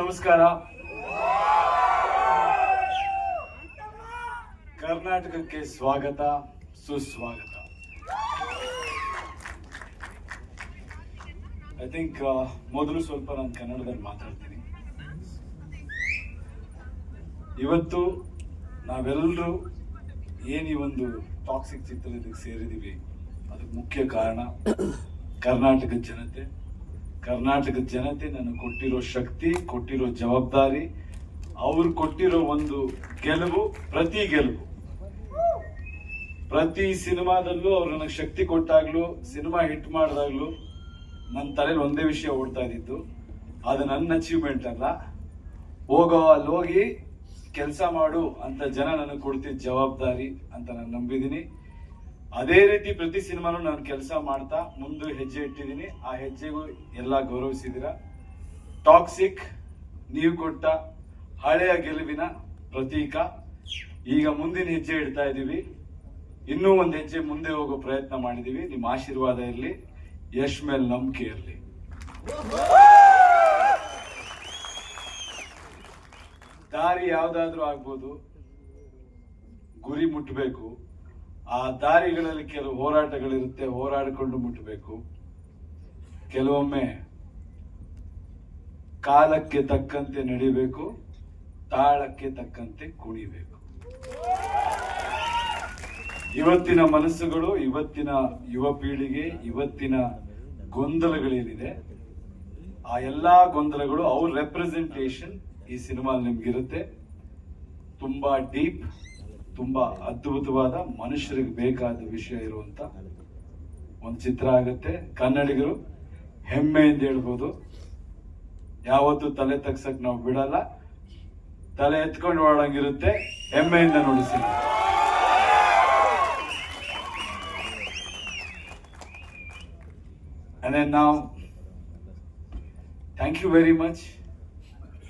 ನಮಸ್ಕಾರ. ಕರ್ನಾಟಕಕ್ಕೆ ಸ್ವಾಗತ, ಸುಸ್ವಾಗತ. ಐ ಥಿಂಕ್ ಮೊದಲು ಸ್ವಲ್ಪ ನಾನು ಕನ್ನಡದಲ್ಲಿ ಮಾತಾಡ್ತೀನಿ. ಇವತ್ತು ನಾವೆಲ್ಲರೂ ಏನು ಈ ಒಂದು ಟಾಕ್ಸಿಕ್ ಚಿತ್ರಕ್ಕೆ ಸೇರಿದ್ದೀವಿ, ಅದಕ್ಕೆ ಮುಖ್ಯ ಕಾರಣ ಕರ್ನಾಟಕದ ಜನತೆ. ಕರ್ನಾಟಕದ ಜನತೆ ನನಗೆ ಕೊಟ್ಟಿರೋ ಶಕ್ತಿ, ಕೊಟ್ಟಿರೋ ಜವಾಬ್ದಾರಿ, ಅವ್ರು ಕೊಟ್ಟಿರೋ ಒಂದು ಗೆಲುವು, ಪ್ರತಿ ಸಿನಿಮಾದಲ್ಲೂ ಅವ್ರು ನನಗೆ ಶಕ್ತಿ ಕೊಟ್ಟಾಗ್ಲೂ, ಸಿನಿಮಾ ಹಿಟ್ ಮಾಡಿದಾಗ್ಲೂ ನನ್ನ ತಲೆಯಲ್ಲಿ ಒಂದೇ ವಿಷಯ ಓಡ್ತಾ ಇದ್ದಿತ್ತು, ಅದು ನನ್ನ ಅಚೀವ್ಮೆಂಟ್ ಅಲ್ಲ, ಅಲ್ಲಿ ಹೋಗಿ ಕೆಲಸ ಮಾಡು ಅಂತ ಜನ ನನಗೆ ಕೊಡ್ತಿದ್ದ ಜವಾಬ್ದಾರಿ ಅಂತ ನಾನು ನಂಬಿದ್ದೀನಿ. ಅದೇ ರೀತಿ ಪ್ರತಿ ಸಿನಿಮಾನು ನಾನು ಕೆಲಸ ಮಾಡ್ತಾ ಮುಂದೆ ಹೆಜ್ಜೆ ಇಟ್ಟಿದ್ದೀನಿ. ಆ ಹೆಜ್ಜೆಗೂ ಎಲ್ಲ ಗೌರವಿಸಿದಿರ. ಟಾಕ್ಸಿಕ್ ನೀವು ಕೊಟ್ಟ ಹಳೆಯ ಗೆಲುವಿನ ಪ್ರತೀಕ. ಈಗ ಮುಂದಿನ ಹೆಜ್ಜೆ ಇಡ್ತಾ ಇದ್ದೀವಿ, ಇನ್ನೂ ಒಂದು ಹೆಜ್ಜೆ ಮುಂದೆ ಹೋಗೋ ಪ್ರಯತ್ನ ಮಾಡಿದೀವಿ. ನಿಮ್ಮ ಆಶೀರ್ವಾದ ಇರಲಿ, ಯಶ್ ಮೇಲೆ ನಂಬಿಕೆ ಇರಲಿ. ದಾರಿ ಯಾವ್ದಾದ್ರೂ ಆಗ್ಬೋದು, ಗುರಿ ಮುಟ್ಟಬೇಕು. ಆ ದಾರಿಗಳಲ್ಲಿ ಕೆಲವು ಹೋರಾಟಗಳಿರುತ್ತೆ, ಹೋರಾಡಿಕೊಂಡು ಮುಟ್ಟಬೇಕು. ಕೆಲವೊಮ್ಮೆ ಕಾಲಕ್ಕೆ ತಕ್ಕಂತೆ ನಡಿಬೇಕು, ತಾಳಕ್ಕೆ ತಕ್ಕಂತೆ ಕುಣಿಬೇಕು. ಇವತ್ತಿನ ಮನಸ್ಸುಗಳು, ಇವತ್ತಿನ ಯುವ ಪೀಳಿಗೆ, ಇವತ್ತಿನ ಗೊಂದಲಗಳೇನಿದೆ, ಆ ಎಲ್ಲಾ ಗೊಂದಲಗಳು ಅವ್ರ ರೆಪ್ರೆಸೆಂಟೇಷನ್ ಈ ಸಿನಿಮಾ ನಿಮ್ಗಿರುತ್ತೆ. ತುಂಬಾ ಡೀಪ್, ತುಂಬಾ ಅದ್ಭುತವಾದ, ಮನುಷ್ಯರಿಗೆ ಬೇಕಾದ ವಿಷಯ ಇರುವಂತ ಒಂದು ಚಿತ್ರ ಆಗುತ್ತೆ. ಕನ್ನಡಿಗರು ಹೆಮ್ಮೆಯಿಂದ ಹೇಳ್ಬೋದು, ಯಾವತ್ತೂ ತಲೆ ತಗ್ಸಕ್ ನಾವು ಬಿಡಲ್ಲ, ತಲೆ ಎತ್ಕೊಂಡು ಓಡಂಗಿರುತ್ತೆ. ಹೆಮ್ಮೆಯಿಂದ ನೋಡಿಸಿ. And then now, thank you very much.